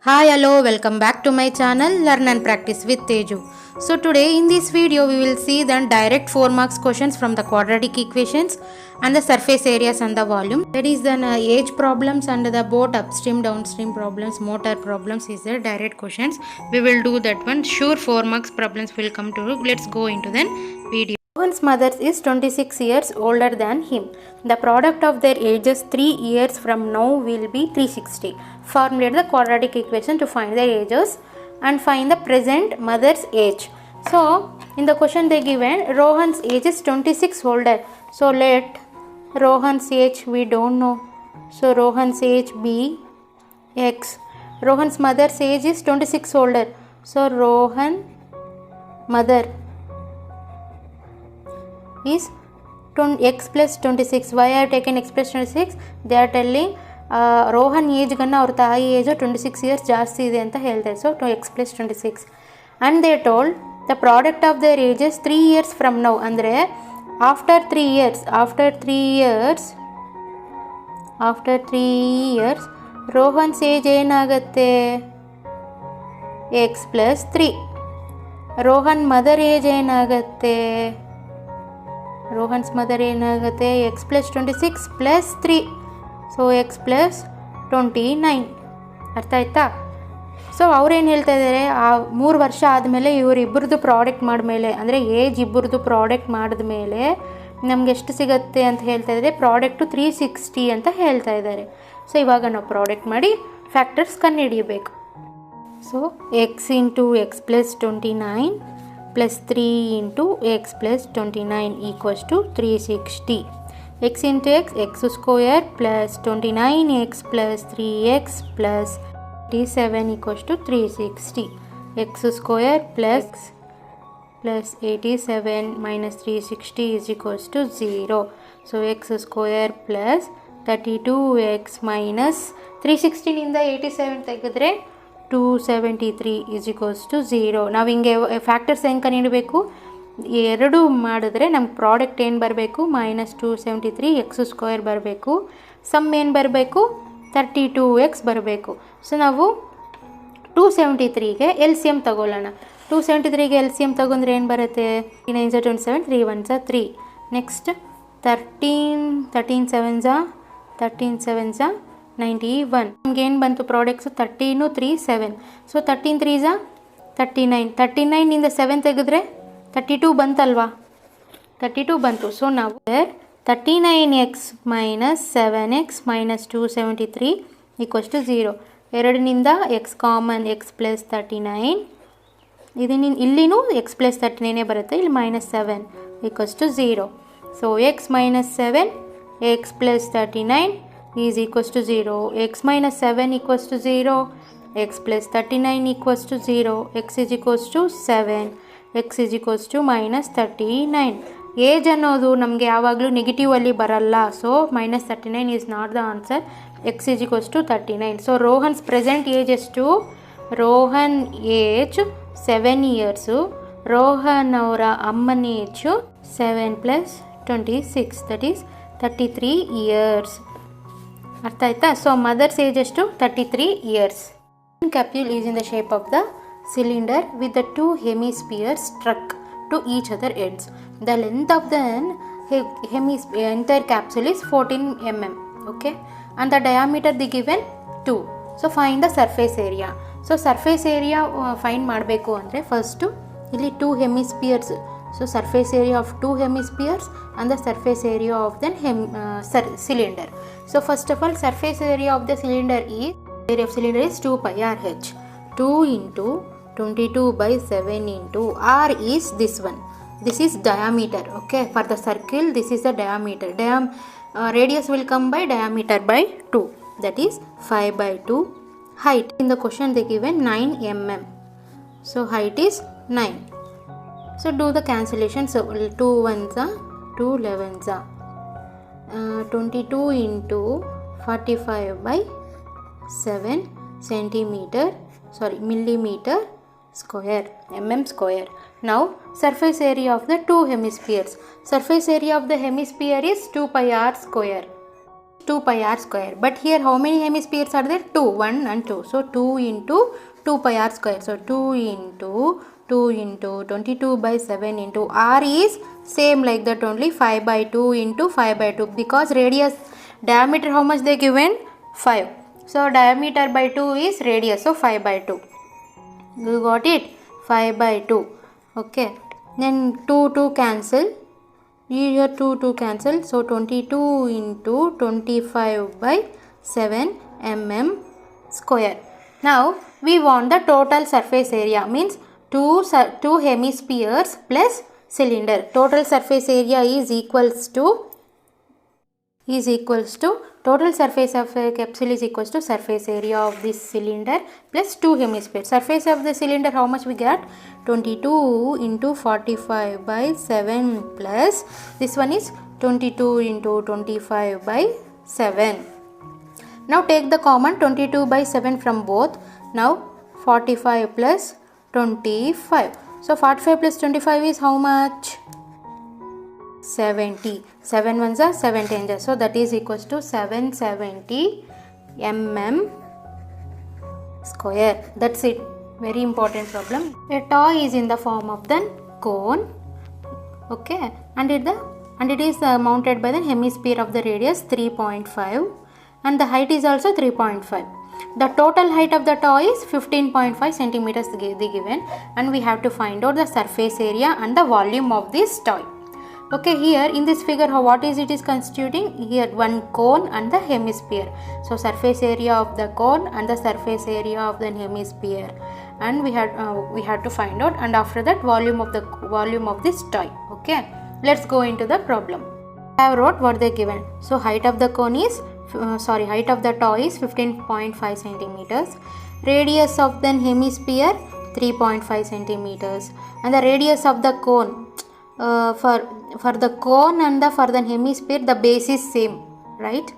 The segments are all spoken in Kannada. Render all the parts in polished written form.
Hi, hello, welcome back to my channel Learn and Practice with Teju. So today in this video we will see the direct 4 marks questions from the quadratic equations and the surface areas and the volume. That is the age problems and the both upstream downstream problems, motor problems is the direct questions. We will do that one. Sure 4 marks problems will come to. Let's go into the video. Rohan's mother is 26 years older than him. The product of their ages 3 years from now will be 360. Formulate the quadratic equation to find their ages and find the present mother's age. So, in the question they given, Rohan's age is 26 older. So, let Rohan's age we don't know. So, Rohan's age be X. Rohan's mother's age is 26 older. So, Rohan mother is x plus 26. Why I have taken x plus 26? They are telling Rohan ಏಜ್ಗನ್ನು ಅವ್ರ ತಾಯಿ ಏಜು 26 ಇಯರ್ಸ್ ಜಾಸ್ತಿ ಇದೆ ಅಂತ ಹೇಳ್ತಾರೆ. So x plus 26 and they told the product of their ages 3 years from now. ಅಂದರೆ ಆಫ್ಟರ್ 3 ಇಯರ್ಸ್ ರೋಹನ್ಸ್ ಏಜ್ ಏನಾಗುತ್ತೆ x plus 3. Rohan mother age ಏನಾಗುತ್ತೆ x plus 26 plus 3. So x plus 29. ಅರ್ಥ ಆಯ್ತಾ? ಸೊ ಅವ್ರೇನು ಹೇಳ್ತಾ ಇದ್ದಾರೆ, ಆ 3 ವರ್ಷ ಆದಮೇಲೆ ಇವರಿಬ್ಬರದು ಪ್ರಾಡಕ್ಟ್ ಮಾಡಿದ್ಮೇಲೆ ಅಂದರೆ ಏಜ್ ಇಬ್ಬರದು ಪ್ರಾಡಕ್ಟ್ ಮಾಡಿದ್ಮೇಲೆ ನಮ್ಗೆ ಎಷ್ಟು ಸಿಗುತ್ತೆ ಅಂತ ಹೇಳ್ತಾ ಇದ್ದಾರೆ. ಪ್ರಾಡಕ್ಟು 360 ಅಂತ ಹೇಳ್ತಾ ಇದ್ದಾರೆ. ಸೊ ಇವಾಗ ನಾವು ಪ್ರಾಡಕ್ಟ್ ಮಾಡಿ ಫ್ಯಾಕ್ಟರ್ಸ್ ಕಂಡುಹಿಡಿಯಬೇಕು. So x into x plus 29 plus 3 into x plus 29 equals to 360. x into x square plus 29x plus 3x plus 87 equals to 360. x square plus 87 minus 360 is equals to 0. So x square plus 32x minus 316 ಇಂದ 87 ತೆಗೆದ್ರೆ 273 is equals to 0. ನಾವು ಹಿಂಗೆ ಫ್ಯಾಕ್ಟರ್ಸ್ ಹೆಂಗೆ ಕಂಡುಹಿಡಬೇಕು, ಎರಡು ಮಾಡಿದ್ರೆ ನಮ್ಗೆ ಪ್ರಾಡಕ್ಟ್ ಏನು ಬರಬೇಕು -273 x ಸ್ಕ್ವೇರ್ ಬರಬೇಕು. ಸಮ್ ಏನು ಬರಬೇಕು 32x ಬರಬೇಕು. ಸೊ ನಾವು 273ಗೆ ಎಲ್ ಸಿ ಎಮ್ ತಗೊಳ್ಳೋಣ. 273ಗೆ ಎಲ್ ಸಿ ಎಮ್ ತಗೊಂಡ್ರೆ ಏನು ಬರುತ್ತೆ 9 27 3 1 3. ನೆಕ್ಸ್ಟ್ 13 7 91. ನಮ್ಗೆ ಏನು ಬಂತು ಪ್ರಾಡಕ್ಟ್ಸು 13 3 7. ಸೊ 13 3 39. 39ಇಂದ 7 ತೆಗೆದ್ರೆ 32 ಬಂತಲ್ವಾ, 32 ಬಂತು. ಸೊ ನಾವು 39x minus 7x minus 273 equals to 0. ಎರಡನಿಂದ x common x plus 39. ಇಲ್ಲಿನೂ x plus 39 ಬರುತ್ತೆ, ಇಲ್ಲಿ -7 equals to 0. So x minus 7 x plus 39 is equals to 0. x minus 7 equals to 0. x plus 39 equals to 0. x is equals to 7. x is equals to -39. Age ಅನ್ನೋದು ನಮಗೆ ಯಾವಾಗಲೂ ನೆಗೆಟಿವಲ್ಲಿ ಬರಲ್ಲ. So -39 is not the answer. x is equals to 39. So Rohan's present age ಎಷ್ಟು, ರೋಹನ್ ಏಜ್ 7 ಇಯರ್ಸು, ರೋಹನ್ ಅವರ ಅಮ್ಮನ age 7 plus 26 that is 33 years. ಅರ್ಥ ಆಯ್ತಾ? ಸೊ ಮದರ್ಸ್ ಏಜ್ ಎಷ್ಟು 33 years. Capsule is in the shape of the cylinder with the two hemispheres struck to each other ends. The length of the entire capsule is 14 mm. Okay, and the diameter they given 2. So find the surface area. So surface area find ಮಾಡಬೇಕು ಅಂದರೆ ಫಸ್ಟು ಇಲ್ಲಿ 2 hemispheres. So surface area of 2 hemispheres and the surface area of the cylinder. So first of all surface area of the cylinder is 2 pi r h. 2 into 22 by 7 into r is this one. This is diameter. Okay, for the circle this is the diameter. Radius will come by diameter by 2, that is 5 by 2. Height in the question they given 9 mm. So height is 9. So do the cancellation. So 2 ones are 2 11s are 22 into 45 by 7 millimeter square, mm square. Now surface area of the two hemispheres. Surface area of the hemisphere is 2 pi r square. 2 pi r square. But here how many hemispheres are there? 2, 1 and 2. So 2 into 2 pi r square. So 2 into 2 into 22 by 7 into r is same like that only, 5 by 2 into 5 by 2, because radius diameter how much they given? 5. So diameter by 2 is radius, so 5 by 2. You got it? 5 by 2. Okay, then 2 cancel. Here 2 cancel. So 22 into 25 by 7 mm square. Now we want the total surface area, means two hemispheres plus cylinder. Total surface area is equals to total surface of a capsule is equals to surface area of this cylinder plus 2 hemispheres. Surface of the cylinder how much we get? 22 into 45 by 7 plus this one is 22 into 25 by 7. Now take the common 22 by 7 from both. Now 45 plus 25. So 45 plus 25 is how much? 70. 7 ones are 7 tens. So that is equals to 770 mm square. That's it. Very important problem. A toy is in the form of the cone. Okay, and it is mounted by the hemisphere of the radius 3.5 and the height is also 3.5. The total height of the toy is 15.5 centimeters given, and we have to find out the surface area and the volume of this toy. Okay, here in this figure what is it is constituting? Here one cone and the hemisphere. So surface area of the cone and the surface area of the hemisphere, and we had to find out, and after that volume of this toy. Okay, let's go into the problem. I have wrote what they given. So height of the cone is height of the toy is 15.5 centimeters. Radius of the hemisphere 3.5 centimeters, and the radius of the cone for the cone and for the hemisphere the base is same, right?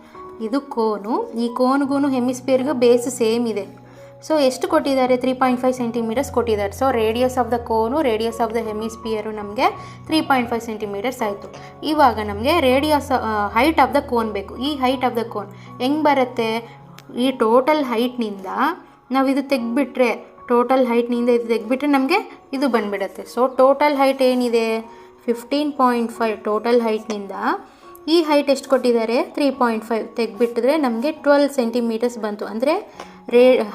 ಇದು ಕೋನು, ಈ ಕೋನ್ಗೂ ಹೆಮಿಸ್ಪಿಯರ್ಗೂ ಬೇಸ್ ಸೇಮ್ ಇದೆ. ಸೊ ಎಷ್ಟು ಕೊಟ್ಟಿದ್ದಾರೆ? 3.5 ಸೆಂಟಿಮೀಟರ್ಸ್ ಕೊಟ್ಟಿದ್ದಾರೆ. So radius of the cone, radius of the hemisphere ನಮಗೆ 3.5 ಸೆಂಟಿಮೀಟರ್ಸ್ ಆಯಿತು. ಇವಾಗ ನಮಗೆ radius height of the cone ಬೇಕು. ಈ ಹೈಟ್ ಆಫ್ ದ ಕೋನ್ ಹೆಂಗೆ ಬರುತ್ತೆ? ಈ ಟೋಟಲ್ ಹೈಟ್ನಿಂದ ನಾವು ಇದು ತೆಗೆದ್ಬಿಟ್ರೆ, ಟೋಟಲ್ ಹೈಟ್ನಿಂದ ಇದು ತೆಗೆದ್ಬಿಟ್ರೆ ನಮಗೆ ಇದು ಬಂದುಬಿಡುತ್ತೆ. ಸೊ ಟೋಟಲ್ ಹೈಟ್ ಏನಿದೆ? 15.5. ಟೋಟಲ್ ಹೈಟ್ನಿಂದ ಈ ಹೈಟ್ ಎಷ್ಟು ಕೊಟ್ಟಿದ್ದಾರೆ? 3.5 ತೆಗೆದ್ಬಿಟ್ಟಿದ್ರೆ ನಮಗೆ 12 ಸೆಂಟಿಮೀಟರ್ಸ್ ಬಂತು. ಅಂದರೆ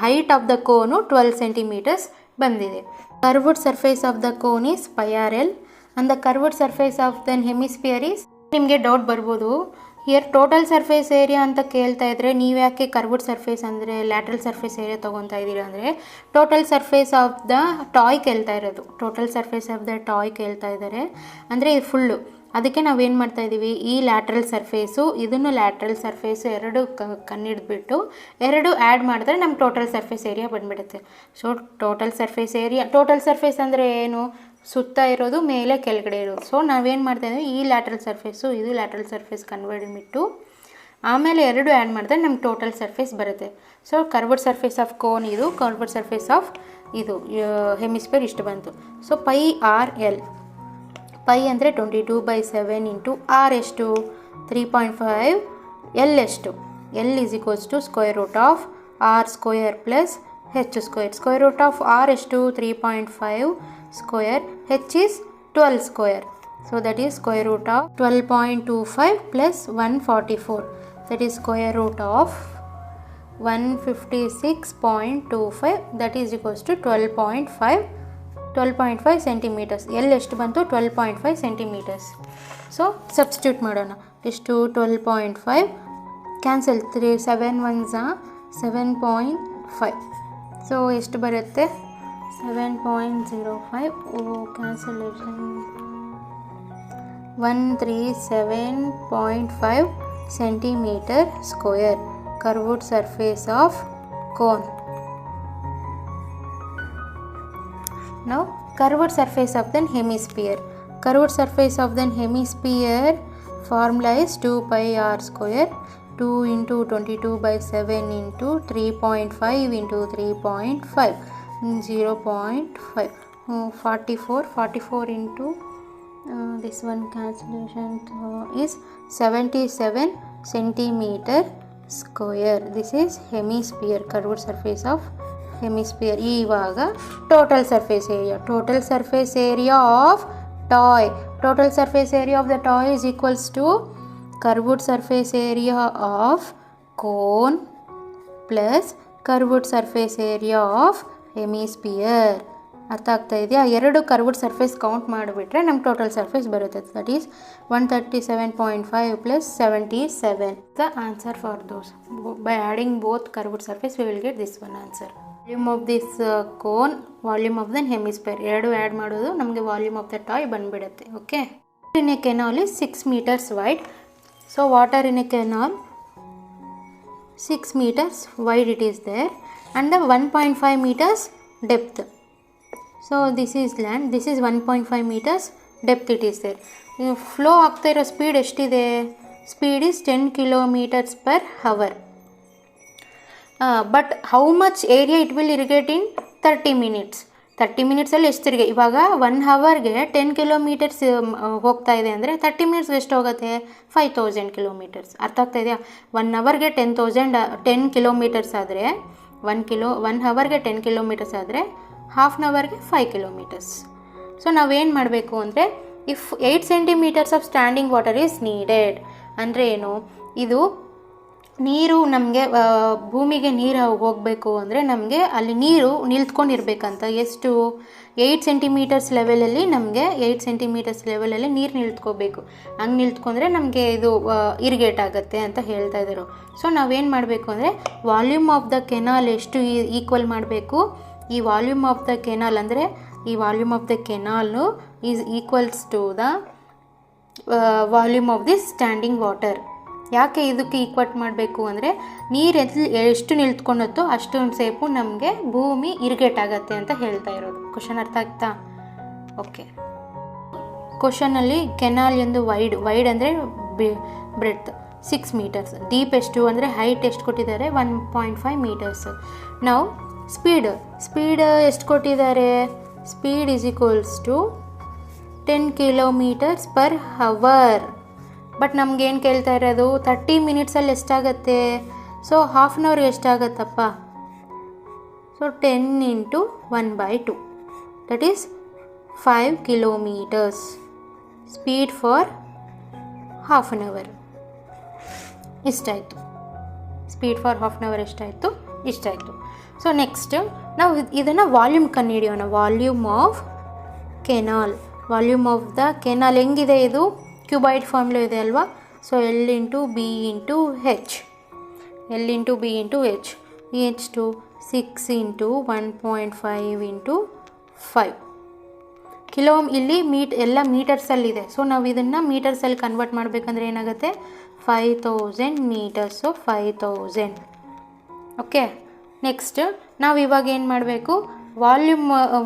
ಹೈಟ್ ಆಫ್ ದ ಕೋನು 12 ಸೆಂಟಿಮೀಟರ್ಸ್ ಬಂದಿದೆ. Curved surface of the cone is pi r l and the curved surface of the hemisphere is, ನಿಮಗೆ ಡೌಟ್ ಬರ್ಬೋದು, ಹಿಯರ್ ಟೋಟಲ್ ಸರ್ಫೇಸ್ ಏರಿಯಾ ಅಂತ ಕೇಳ್ತಾ ಇದ್ರೆ ನೀವು ಯಾಕೆ ಕರ್ವ್ಡ್ ಸರ್ಫೇಸ್ ಅಂದರೆ ಲ್ಯಾಟ್ರಲ್ ಸರ್ಫೇಸ್ ಏರಿಯಾ ತೊಗೊತಾ ಇದ್ದೀರಾ ಅಂದರೆ total surface of the toy ಕೇಳ್ತಾ ಇರೋದು. Total surface of the toy ಕೇಳ್ತಾ ಇದ್ದಾರೆ ಅಂದರೆ ಇದು ಫುಲ್ಲು. ಅದಕ್ಕೆ ನಾವೇನು ಮಾಡ್ತಾ ಇದ್ದೀವಿ, ಈ ಲ್ಯಾಟ್ರಲ್ ಸರ್ಫೇಸು ಇದನ್ನು ಲ್ಯಾಟ್ರಲ್ ಸರ್ಫೇಸು ಎರಡು ಕಣ್ಣಿಡ್ಬಿಟ್ಟು ಎರಡು ಆ್ಯಡ್ ಮಾಡಿದ್ರೆ ನಮ್ಗೆ ಟೋಟಲ್ ಸರ್ಫೇಸ್ ಏರಿಯಾ ಬಂದುಬಿಡುತ್ತೆ. So total surface area, total surface ಅಂದರೆ ಏನು? ಸುತ್ತ ಇರೋದು, ಮೇಲೆ ಕೆಳಗಡೆ ಇರೋದು. ಸೊ ನಾವೇನು ಮಾಡ್ತಾಯಿದ್ದೀವಿ, ಈ ಲ್ಯಾಟ್ರಲ್ ಸರ್ಫೇಸು ಇದು ಲ್ಯಾಟ್ರಲ್ ಸರ್ಫೇಸ್ ಕನ್ವರ್ಟ್ ಬಿಟ್ಟು ಆಮೇಲೆ ಎರಡು ಆ್ಯಡ್ ಮಾಡಿದ್ರೆ ನಮ್ಗೆ ಟೋಟಲ್ ಸರ್ಫೇಸ್ ಬರುತ್ತೆ. So curved surface of cone ಇದು, ಕರ್ವ್ಡ್ ಸರ್ಫೇಸ್ ಆಫ್ ಇದು ಹೆಮಿಸ್ಫಿಯರ್ ಇಷ್ಟು ಬಂತು. So pi r l, pi ಅಂದರೆ 22/7 ಇಂಟು ಆರ್ ಎಷ್ಟು? 3.5. ಎಲ್ ಎಷ್ಟು? L is equals to square root of r square plus h square. Square root of r ಎಷ್ಟು? 3.5 square, h is 12 square. So that is square root of 12.25 plus 144. That is square root of 156.25. That is equals to 12.5 centimeters. L ಎಷ್ಟು ಬಂತು? 12.5 centimeters. So substitute ಮಾಡೋಣ. ಎಷ್ಟು? 12.5 ಕ್ಯಾನ್ಸಲ್, 7 ones 7.5. ಸೊ ಎಷ್ಟು ಬರುತ್ತೆ? 7.05. cancellation 137.5 centimeter square curved surface of cone. Now curved surface of the hemisphere. Curved surface of the hemisphere formula is 2 pi r square, 2 into 22/7 into 3.5 into 3.5, 0.5, 44 into this one cancellation is 77 centimeter square. This is hemisphere, curved surface of hemisphere. ಇವಾಗ total surface area. Total surface area of toy. Total surface area of the toy is equals to curved surface area of cone plus curved surface area of hemisphere. ಅರ್ಥ ಆಗ್ತಾ ಇದೆಯಾ? ಎರಡು ಕರ್ವ್ಡ್ ಸರ್ಫೇಸ್ ಕೌಂಟ್ ಮಾಡಿಬಿಟ್ರೆ ನಮ್ಗೆ ಟೋಟಲ್ ಸರ್ಫೇಸ್ ಬರುತ್ತೆ. That is 137.5 plus 77. The answer for those. By adding both curved surface we will get this one answer. Volume of this cone, volume of the hemisphere ಎರಡು ಆ್ಯಡ್ ಮಾಡೋದು ನಮಗೆ ವಾಲ್ಯೂಮ್ ಆಫ್ ದ ಟಾಯ್ ಬಂದುಬಿಡುತ್ತೆ. Okay. In a canal is 6 meters wide. So water in a canal 6 meters wide it is there and the 1.5 meters depth. So this is land, this is 1.5 meters depth it is there. Flow ಆಗ್ತಾ ಇರೋ ಸ್ಪೀಡ್ ಎಷ್ಟಿದೆ? Speed is 10 kilometers per hour. But how much area it will irrigate in 30 minutes? 30 minutesಲ್ಲಿ ಎಷ್ಟು ತಿರುಗಿ? ಇವಾಗ 1 hourಗೆ 10 kilometers ಹೋಗ್ತಾ ಇದೆ ಅಂದರೆ 30 minutes ಎಷ್ಟು ಹೋಗುತ್ತೆ? 5000 kilometers. ಅರ್ಥ ಆಗ್ತಾ ಇದೆಯಾ? 1 hourಗೆ 10 kilometers ಆದರೆ 1 hourಗೆ 10 kilometers ಆದರೆ ಹಾಫ್ ಆನ್ ಅವರ್ಗೆ 5 kilometers. ಸೊ ನಾವೇನು ಮಾಡಬೇಕು ಅಂದರೆ if 8 centimeters of standing water is needed ಅಂದರೆ ಏನು? ಇದು ನೀರು ನಮಗೆ ಭೂಮಿಗೆ ನೀರು ಹೋಗಬೇಕು ಅಂದರೆ ನಮಗೆ ಅಲ್ಲಿ ನೀರು ನಿಲ್ತ್ಕೊಂಡಿರ್ಬೇಕಂತ. ಎಷ್ಟು? 8 centimeters ಲೆವೆಲಲ್ಲಿ ನಮಗೆ 8 centimeters ಲೆವೆಲಲ್ಲಿ ನೀರು ನಿಲ್ತ್ಕೋಬೇಕು. ಹಂಗೆ ನಿಲ್ತ್ಕೊಂಡ್ರೆ ನಮಗೆ ಇದು ಇರಿಗೇಟ್ ಆಗುತ್ತೆ ಅಂತ ಹೇಳ್ತಾ ಇದ್ದರು. ಸೊ ನಾವೇನು ಮಾಡಬೇಕು ಅಂದರೆ ವಾಲ್ಯೂಮ್ ಆಫ್ ದ ಕೆನಾಲ್ ಎಷ್ಟು ಈಕ್ವಲ್ ಮಾಡಬೇಕು? ಈ ವಾಲ್ಯೂಮ್ ಆಫ್ ದ ಕೆನಾಲ್ ಅಂದರೆ ಈ volume of the canal is equals to the volume of this standing water. ಯಾಕೆ ಇದಕ್ಕೆ ಈಕ್ವಟ್ ಮಾಡಬೇಕು ಅಂದರೆ ನೀರು ಎಷ್ಟು ನಿಲ್ತ್ಕೊಂಡತ್ತೋ ಅಷ್ಟೊಂದು ಸೇಪು ನಮಗೆ ಭೂಮಿ ಇರಿಗೇಟ್ ಆಗುತ್ತೆ ಅಂತ ಹೇಳ್ತಾ ಇರೋದು. ಕ್ವಶನ್ ಅರ್ಥ ಆಗ್ತಾ? ಓಕೆ. ಕ್ವಶನಲ್ಲಿ ಕೆನಾಲ್ ಎಂದು ವೈಡ್ ಅಂದರೆ ಬ್ರೆಡ್ತ್ 6 meters, ಡೀಪ್ ಎಷ್ಟು ಅಂದರೆ ಹೈಟ್ ಎಷ್ಟು ಕೊಟ್ಟಿದ್ದಾರೆ? 1.5 meters. ನಾವು ಸ್ಪೀಡ್ ಎಷ್ಟು ಕೊಟ್ಟಿದ್ದಾರೆ? Speed is equals to 10 kilometers per hour. But ನಮಗೇನು ಕೇಳ್ತಾ ಇರೋದು 30 minutesಲ್ಲಿ ಎಷ್ಟಾಗತ್ತೆ? ಸೊ ಹಾಫ್ ಆನ್ ಅವರ್ಗೆ ಎಷ್ಟಾಗತ್ತಪ್ಪ? So 10 into 1/2 that is 5 kilometers speed for half an hour. ಇಷ್ಟಾಯಿತು. Speed for half an hour ಎಷ್ಟಾಯಿತು? ಇಷ್ಟಾಯಿತು. ಸೊ ನೆಕ್ಸ್ಟ್ ನಾವು ಇದನ್ನು ವಾಲ್ಯೂಮ್ ಕಂಡುಹಿಡಿಯೋಣ. Volume of canal. Volume of the canal ಹೆಂಗಿದೆ? ಇದು ಕ್ಯೂಬಾಯ್ಡ್ ಫಾರ್ಮ್లో ಇದೆ ಅಲ್ವಾ? So L into B into H. L into B into H. H2 6 into 1.5 into 5 kilo. ಇಲ್ಲಿ ಎಲ್ಲ ಮೀಟರ್ಸಲ್ಲಿದೆ. ಸೊ ನಾವು ಇದನ್ನು ಮೀಟರ್ಸಲ್ಲಿ ಕನ್ವರ್ಟ್ ಮಾಡಬೇಕಂದ್ರೆ ಏನಾಗುತ್ತೆ? 5000 meters. ಸೊ 5000. ಓಕೆ. ನೆಕ್ಸ್ಟ್ ನಾವು ಇವಾಗ ಏನು ಮಾಡಬೇಕು?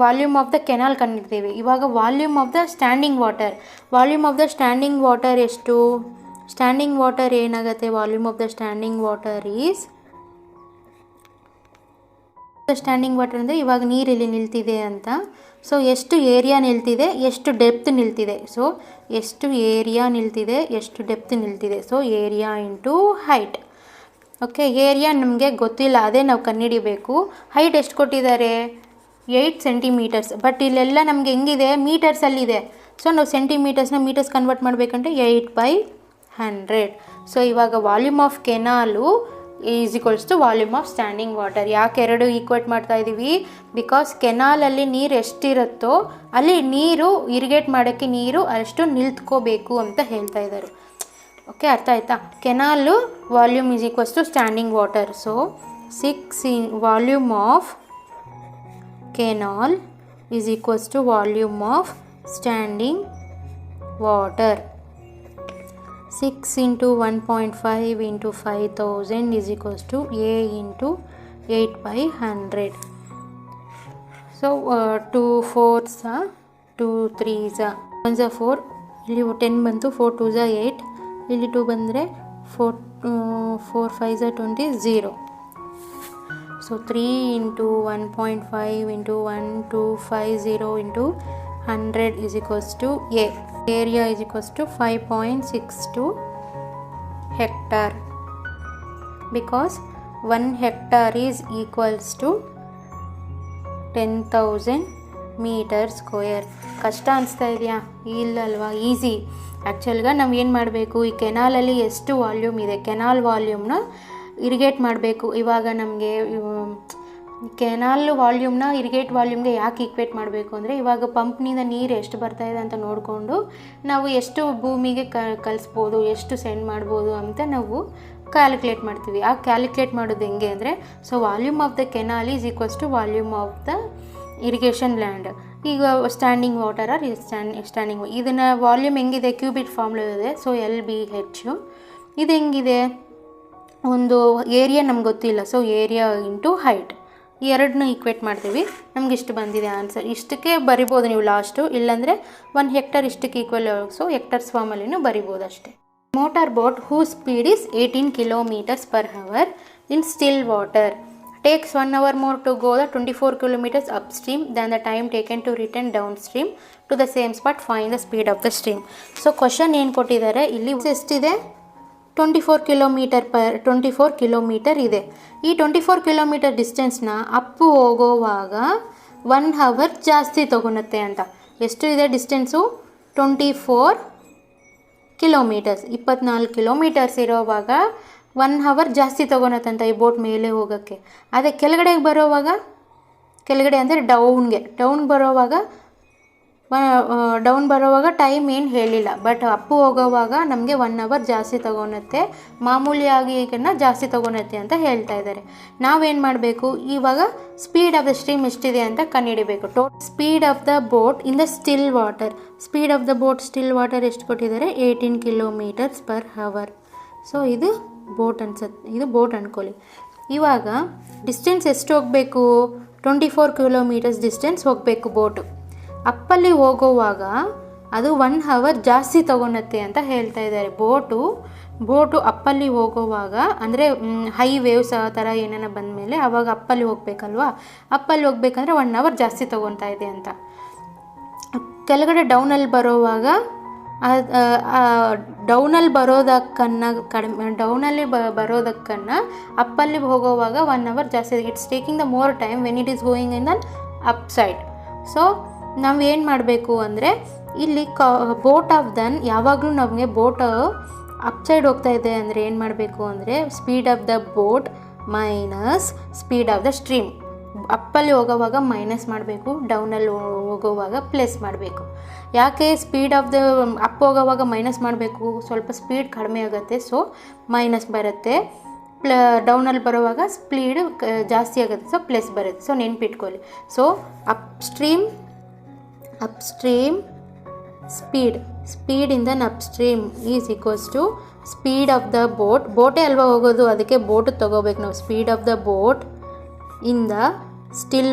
ವಾಲ್ಯೂಮ್ ಆಫ್ ದ ಕೆನಾಲ್ ಕಂಡಿದ್ದೀವಿ. ಇವಾಗ volume of the standing water. Volume of the standing water ಎಷ್ಟು? ಸ್ಟ್ಯಾಂಡಿಂಗ್ ವಾಟರ್ ಏನಾಗುತ್ತೆ? Volume of the standing water is standing water ಅಂದರೆ ಇವಾಗ ನೀರಿಲ್ಲಿ ನಿಲ್ತಿದೆ ಅಂತ. ಸೊ ಎಷ್ಟು ಏರಿಯಾ ನಿಲ್ತಿದೆ, ಎಷ್ಟು ಡೆಪ್ತ್ ನಿಲ್ತಿದೆ. ಸೊ ಎಷ್ಟು ಏರಿಯಾ ನಿಲ್ತಿದೆ, ಎಷ್ಟು ಡೆಪ್ತ್ ನಿಲ್ತಿದೆ. So area into height. Okay. Area ನಮಗೆ ಗೊತ್ತಿಲ್ಲ, ಅದೇ ನಾವು ಕಂಡುಹಿಡಿಬೇಕು. ಹೈಟ್ ಎಷ್ಟು ಕೊಟ್ಟಿದ್ದಾರೆ? 8 centimeters. ಬಟ್ ಇಲ್ಲೆಲ್ಲ ನಮಗೆ ಹೆಂಗಿದೆ? ಮೀಟರ್ಸಲ್ಲಿದೆ. ಸೊ ನಾವು ಸೆಂಟಿಮೀಟರ್ಸ್ನ ಮೀಟರ್ಸ್ ಕನ್ವರ್ಟ್ ಮಾಡಬೇಕಂದ್ರೆ 8/100. ಸೊ ಇವಾಗ volume of canal is equals to volume of standing water. ಯಾಕೆ ಎರಡು ಈಕ್ವೇಟ್ ಮಾಡ್ತಾ ಇದ್ದೀವಿ? ಬಿಕಾಸ್ ಕೆನಾಲಲ್ಲಿ ನೀರು ಎಷ್ಟಿರುತ್ತೋ ಅಲ್ಲಿ ನೀರು ಇರಿಗೇಟ್ ಮಾಡೋಕ್ಕೆ ನೀರು ಅಷ್ಟು ನಿಲ್ತ್ಕೋಬೇಕು ಅಂತ ಹೇಳ್ತಾ ಇದ್ದಾರೆ. ಓಕೆ, ಅರ್ಥ ಆಯ್ತಾ? Canal volume is equals to standing water. So 6 volume of canal is equals to volume of standing water. 6 into 1.5 into 5000 is equals to A into 8/100. So 2 4s 2 3s 1s 4, ಇಲ್ಲಿ 10 ಬಂತು, 4 2s 8, ಇಲ್ಲಿ 2 ಬಂದರೆ 4 5s 20 0. So 3 into 1.5 into 1250 into 100 is equals to A. Area is equals to 5.62 hectare, because 1 hectare is equals to 10,000 metre square. ಕಷ್ಟ ಅನಿಸ್ತಾ ಇದೆಯಾ? ಇಲ್ಲಲ್ವಾ, ಈಸಿ. ಆ್ಯಕ್ಚುಲ್ಗೆ ನಾವು ಏನು ಮಾಡಬೇಕು, ಈ ಕೆನಾಲಲ್ಲಿ ಎಷ್ಟು ವಾಲ್ಯೂಮ್ ಇದೆ, ಕೆನಾಲ್ ವಾಲ್ಯೂಮ್ನ ಇರಿಗೇಟ್ ಮಾಡಬೇಕು. ಇವಾಗ ನಮಗೆ ಕೆನಾಲ್ ವಾಲ್ಯೂಮ್ನ ಇರಿಗೇಟ್ ವಾಲ್ಯೂಮ್ಗೆ ಯಾಕೆ ಈಕ್ವೇಟ್ ಮಾಡಬೇಕು ಅಂದರೆ, ಇವಾಗ ಪಂಪ್ನಿಂದ ನೀರು ಎಷ್ಟು ಬರ್ತಾಯಿದೆ ಅಂತ ನೋಡಿಕೊಂಡು ನಾವು ಎಷ್ಟು ಭೂಮಿಗೆ ಕಲಿಸ್ಬೋದು, ಎಷ್ಟು ಸೆಂಡ್ ಮಾಡ್ಬೋದು ಅಂತ ನಾವು ಕ್ಯಾಲ್ಕುಲೇಟ್ ಮಾಡ್ತೀವಿ. ಆ ಕ್ಯಾಲ್ಕುಲೇಟ್ ಮಾಡೋದು ಹೆಂಗೆ ಅಂದರೆ, so volume of the canal is equals to volume of the irrigation land. ಈಗ ಸ್ಟ್ಯಾಂಡಿಂಗ್ ವಾಟರ್ ಆರ್ ಸ್ಟ್ಯಾಂಡಿಂಗ್, ಇದನ್ನು ವಾಲ್ಯೂಮ್ ಹೆಂಗಿದೆ, ಕ್ಯೂಬಿಕ್ ಫಾರ್ಮ್లో ಇದೆ. So LBH. ಇದು ಹೆಂಗಿದೆ, ಒಂದು ಏರಿಯಾ ನಮ್ಗೆ ಗೊತ್ತಿಲ್ಲ, ಸೊ ಏರಿಯಾ ಇಂಟು ಹೈಟ್, ಎರಡನ್ನೂ ಈಕ್ವೇಟ್ ಮಾಡ್ತೀವಿ. ನಮ್ಗೆ ಇಷ್ಟು ಬಂದಿದೆ ಆನ್ಸರ್. ಇಷ್ಟಕ್ಕೆ ಬರಿಬೋದು ನೀವು ಲಾಸ್ಟು, ಇಲ್ಲಾಂದರೆ 1 ಹೆಕ್ಟರ್ ಇಷ್ಟಕ್ಕೆ ಈಕ್ವಲ್, ಸೊ ಹೆಕ್ಟರ್ಸ್ ಫಾರ್ಮಲ್ಲಿನೂ ಬರಿಬೋದು ಅಷ್ಟೇ. Motor boat whose speed is 18 km/h in still water takes 1 hour more to go the 24 kilometers upstream than the time taken to return downstream to the same spot. Find the speed of the stream. So question ಏನು ಕೊಟ್ಟಿದ್ದಾರೆ ಇಲ್ಲಿ, ಎಷ್ಟಿದೆ, 24 ಕಿಲೋಮೀಟರ್ ಇದೆ. ಈ 24 ಕಿಲೋಮೀಟರ್ ಡಿಸ್ಟೆನ್ಸ್ನ ಅಪ್ಪು ಹೋಗೋವಾಗ 1 hour ಜಾಸ್ತಿ ತೊಗೊಳುತ್ತೆ ಅಂತ. ಎಷ್ಟು ಇದೆ ಡಿಸ್ಟೆನ್ಸು, 24 ಕಿಲೋಮೀಟರ್ಸ್. 24 ಕಿಲೋಮೀಟರ್ಸ್ ಇರೋವಾಗ 1 hour ಜಾಸ್ತಿ ತೊಗೊಳತ್ತಂತ ಈ ಬೋಟ್ ಮೇಲೆ ಹೋಗೋಕ್ಕೆ. ಅದೇ ಕೆಳಗಡೆಗೆ ಬರೋವಾಗ, ಕೆಳಗಡೆ ಅಂದರೆ ಡೌನ್ ಬರೋವಾಗ ಟೈಮ್ ಏನು ಹೇಳಿಲ್ಲ, ಬಟ್ ಅಪ್ಪು ಹೋಗೋವಾಗ ನಮಗೆ 1 hour ಜಾಸ್ತಿ ತೊಗೊಳುತ್ತೆ, ಮಾಮೂಲಿಯಾಗಿ ಈಗನ್ನ ಜಾಸ್ತಿ ತೊಗೊಳುತ್ತೆ ಅಂತ ಹೇಳ್ತಾ ಇದ್ದಾರೆ. ನಾವೇನು ಮಾಡಬೇಕು, ಇವಾಗ ಸ್ಪೀಡ್ ಆಫ್ ದ ಸ್ಟ್ರೀಮ್ ಎಷ್ಟಿದೆ ಅಂತ ಕಂಡುಹಿಡಿಬೇಕು. Speed of the boat in the still water, speed of the boat still water ಎಷ್ಟು ಕೊಟ್ಟಿದ್ದಾರೆ, 18 km/h. ಸೊ ಇದು ಬೋಟ್ ಅನ್ಸುತ್ತೆ, ಇದು ಬೋಟ್ ಅಂದ್ಕೊಳ್ಳಿ. ಇವಾಗ ಡಿಸ್ಟೆನ್ಸ್ ಎಷ್ಟು ಹೋಗಬೇಕು, 24 ಕಿಲೋಮೀಟರ್ಸ್ ಡಿಸ್ಟೆನ್ಸ್ ಹೋಗಬೇಕು ಬೋಟು. ಅಪ್ಪಲ್ಲಿ ಹೋಗೋವಾಗ ಅದು 1 hour ಜಾಸ್ತಿ ತೊಗೊಳುತ್ತೆ ಅಂತ ಹೇಳ್ತಾ ಇದ್ದಾರೆ. ಬೋಟು ಅಪ್ಪಲ್ಲಿ ಹೋಗೋವಾಗ ಅಂದರೆ ಹೈ ವೇವ್ಸ್ ಆ ಥರ ಏನಾರ ಬಂದಮೇಲೆ ಆವಾಗ ಅಪ್ಪಲ್ಲಿ ಹೋಗ್ಬೇಕಲ್ವಾ, ಅಪ್ಪಲ್ಲಿ ಹೋಗ್ಬೇಕಂದ್ರೆ 1 hour ಜಾಸ್ತಿ ತೊಗೊತಾ ಇದೆ ಅಂತ. ಕೆಳಗಡೆ ಡೌನಲ್ಲಿ ಬರೋವಾಗ ಡೌನಲ್ಲಿ ಬರೋದಕ್ಕನ್ನು ಅಪ್ಪಲ್ಲಿ ಹೋಗೋವಾಗ 1 hour ಜಾಸ್ತಿ. It's taking the more time when it is going in the up side. So ನಾವು ಏನು ಮಾಡಬೇಕು ಅಂದರೆ, ಇಲ್ಲಿ ಬೋಟ್ ಆಫ್ ದನ್ ಯಾವಾಗಲೂ ನಮಗೆ ಬೋಟ್ ಅಪ್ ಸೈಡ್ ಹೋಗ್ತಾ ಇದೆ ಅಂದರೆ ಏನು ಮಾಡಬೇಕು ಅಂದರೆ, speed of the boat minus speed of the stream. ಅಪ್ಪಲ್ಲಿ ಹೋಗೋವಾಗ ಮೈನಸ್ ಮಾಡಬೇಕು, ಡೌನಲ್ಲಿ ಹೋಗೋವಾಗ ಪ್ಲಸ್ ಮಾಡಬೇಕು. ಯಾಕೆ ಸ್ಪೀಡ್ ಆಫ್ ದ ಅಪ್ ಹೋಗೋವಾಗ ಮೈನಸ್ ಮಾಡಬೇಕು, ಸ್ವಲ್ಪ ಸ್ಪೀಡ್ ಕಡಿಮೆ ಆಗುತ್ತೆ, ಸೊ ಮೈನಸ್ ಬರುತ್ತೆ. ಡೌನಲ್ಲಿ ಬರೋವಾಗ ಸ್ಪೀಡ್ ಜಾಸ್ತಿ ಆಗುತ್ತೆ, ಸೊ ಪ್ಲಸ್ ಬರುತ್ತೆ. ಸೊ ನೆನ್ಪಿಟ್ಕೊಳ್ಳಿ. So upstream speed in then upstream is equals to speed of the ಬೋಟೇ ಅಲ್ವಾ ಹೋಗೋದು, ಅದಕ್ಕೆ ಬೋಟ್ ತೊಗೋಬೇಕು ನಾವು. Speed of the boat in the still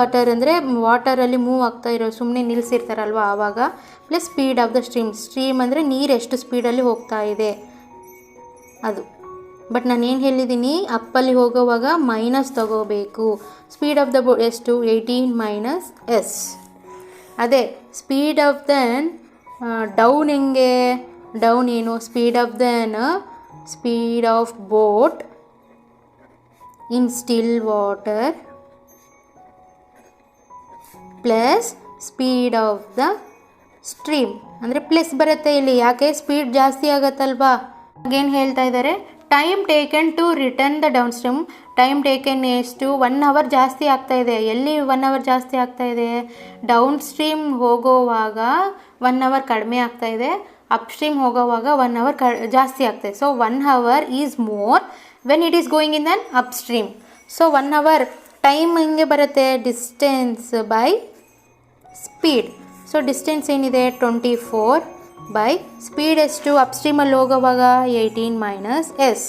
water ಅಂದರೆ ವಾಟರಲ್ಲಿ ಮೂವ್ ಆಗ್ತಾ ಇರೋ, ಸುಮ್ಮನೆ ನಿಲ್ಲಿಸಿರ್ತಾರಲ್ವ ಆವಾಗ, plus speed of the stream ಅಂದರೆ ನೀರು ಎಷ್ಟು ಸ್ಪೀಡಲ್ಲಿ ಹೋಗ್ತಾ ಇದೆ ಅದು. ಬಟ್ ನಾನು ಏನು ಹೇಳಿದ್ದೀನಿ, ಅಪ್ಪಲ್ಲಿ ಹೋಗೋವಾಗ ಮೈನಸ್ ತಗೋಬೇಕು. ಸ್ಪೀಡ್ ಆಫ್ ದ ಬೋಟ್ ಎಷ್ಟು, 18 - s. ಅದೇ ಸ್ಪೀಡ್ ಆಫ್ ದನ್ ಡೌನ್ ಹೆಂಗೆ, ಡೌನ್ ಏನು, speed of boat in still water plus speed of the stream ಅಂದರೆ ಪ್ಲಸ್ ಬರುತ್ತೆ ಇಲ್ಲಿ. ಯಾಕೆ, ಸ್ಪೀಡ್ ಜಾಸ್ತಿ ಆಗತ್ತಲ್ವಾ. ಏನು ಹೇಳ್ತಾ ಇದ್ದಾರೆ, time taken to return the downstream, time taken ಎಷ್ಟು, 1 hour ಜಾಸ್ತಿ ಆಗ್ತಾಯಿದೆ. ಎಲ್ಲಿ 1 hour ಜಾಸ್ತಿ ಆಗ್ತಾಯಿದೆ, ಡೌನ್ ಸ್ಟ್ರೀಮ್ ಹೋಗೋವಾಗ 1 hour ಕಡಿಮೆ ಆಗ್ತಾಯಿದೆ, ಅಪ್ ಸ್ಟ್ರೀಮ್ ಹೋಗೋವಾಗ 1 hour ಜಾಸ್ತಿ ಆಗ್ತಾಯಿದೆ. So 1 hour is more when it is going in the upstream. So 1 hour time ಹಿಂಗೆ ಬರುತ್ತೆ, distance by speed. So distance ಏನಿದೆ 24 ಬೈ ಸ್ಪೀಡ್ ಎಷ್ಟು, ಅಪ್ ಸ್ಟ್ರೀಮಲ್ಲಿ ಹೋಗೋವಾಗ 18 - s.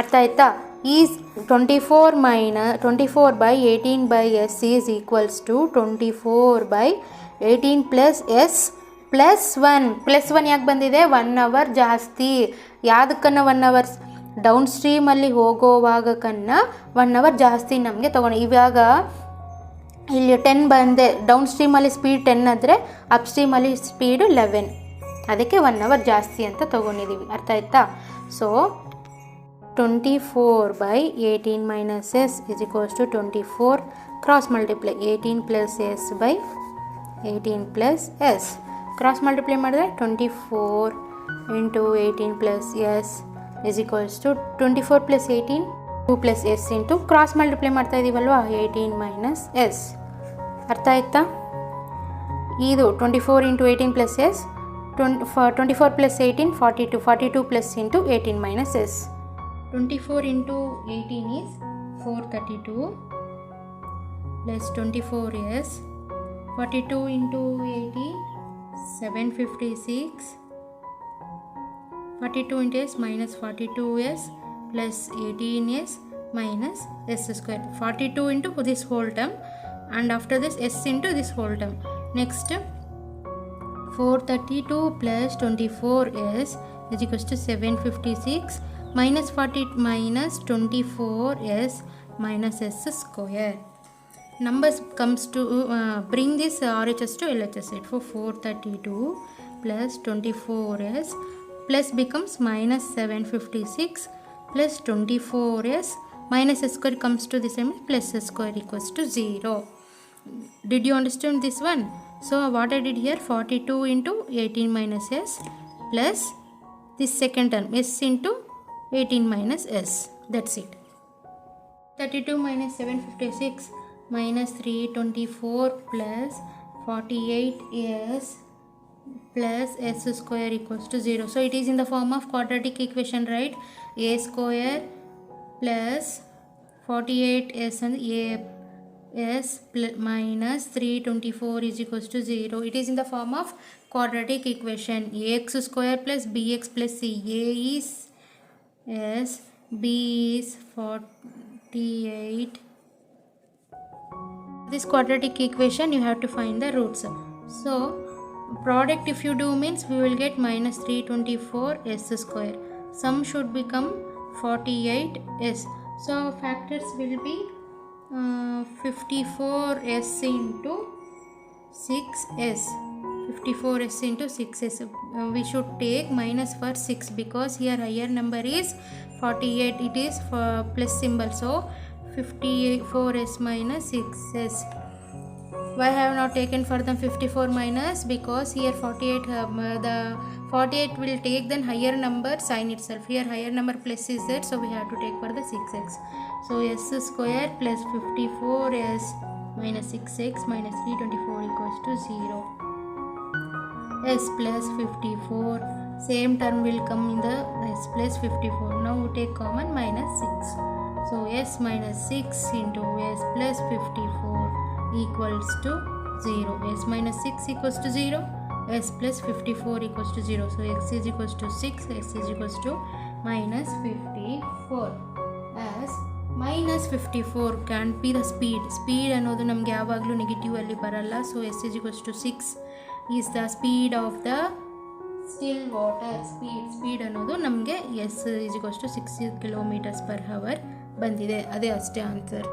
ಅರ್ಥ ಆಯ್ತಾ. Is 24 by 18/s is equals to 24/18 + s +1 ಯಾಕೆ ಬಂದಿದೆ, 1 hour ಜಾಸ್ತಿ. ಯಾವುದಕ್ಕನ್ನ 1 hour, ಡೌನ್ ಸ್ಟ್ರೀಮಲ್ಲಿ ಹೋಗೋವಾಗಕ್ಕನ್ನ 1 hour ಜಾಸ್ತಿ ನಮಗೆ ತೊಗೊಂಡು. ಇವಾಗ ಇಲ್ಲಿ 10 ಬಂದೆ, ಡೌನ್ ಸ್ಟ್ರೀಮಲ್ಲಿ ಸ್ಪೀಡ್ 10 ಆದರೆ ಅಪ್ ಸ್ಟ್ರೀಮಲ್ಲಿ ಸ್ಪೀಡು 11. ಅದಕ್ಕೆ 1 hour ಜಾಸ್ತಿ ಅಂತ ತೊಗೊಂಡಿದ್ದೀವಿ. ಅರ್ಥ ಆಯ್ತಾ? So 24/18 - s is equals to 24. Cross multiply 18 plus s by 18 plus s. Cross multiply ಮಾಡಿದ್ರೆ 24 into 18 plus s is equals to 24 plus 18 2 plus s into cross multiply ಮಾಡ್ತಾ ಇದ್ದೀವಲ್ವಾ 18 minus s. ಅರ್ಥ ಆಯ್ತಾ? ಇದು 24 into 18 plus s 24 plus 18 42 plus into 18 minus s. 24 into 18 is 432 plus 24s. 42 into 18 756. 42 into s minus 42s plus 18s minus s square. 42 into this whole term and after this s into this whole term. Next 432 plus 24s is equals to 756 minus 40 minus 24s minus s square. Numbers comes to bring this RHS to LHS side. For 432 plus 24s plus becomes minus 756 plus 24s minus s square comes to this side plus s square equals to 0. Did you understand this one? So what I did here, 42 into 18 minus s plus this second term s into 18 minus s. That's it. 32 minus 756 minus 324 plus 48s plus s square equals to 0. So it is in the form of quadratic equation, right? A square plus 48s and s minus 324 is equals to 0. It is in the form of quadratic equation. Ax square plus bx plus c. A is s, b is 48. This quadratic equation you have to find the roots. So product if you do means we will get minus 324 s square. Sum should become 48s. So factors will be 54s into 6s. 54s into 6s. We should take minus for 6 because here higher number is 48. It is for plus symbol. So 54s minus 6s. Why I have not taken for them 54 minus? Because here 48 the 48 will take then higher number sign itself. Here higher number plus is there, so we have to take for the 6x. So s square plus 54s minus 6x minus 324 equals to 0. S plus 54, same term will come in the s plus 54. Now we take common minus 6. So s minus 6 into s plus 54 equals to 0. S minus 6 equals to 0. S plus 54 equals to 0. So x is equals to 6. S is equals to minus 54. As minus 54 can't be the speed. Speed ಅನ್ನೋದು ನಮಗೆ ಯಾವಾಗಲೂ ನೆಗೆಟಿವ್ ಅಲ್ಲಿ ಬರಲ್ಲ. So s is equals to 6 is the speed of the still water. Speed ಅನ್ನೋದು ನಮಗೆ s is equals to 6 km/h ಬಂದಿದೆ. ಅದೇ ಅಷ್ಟೇ ಆನ್ಸರ್.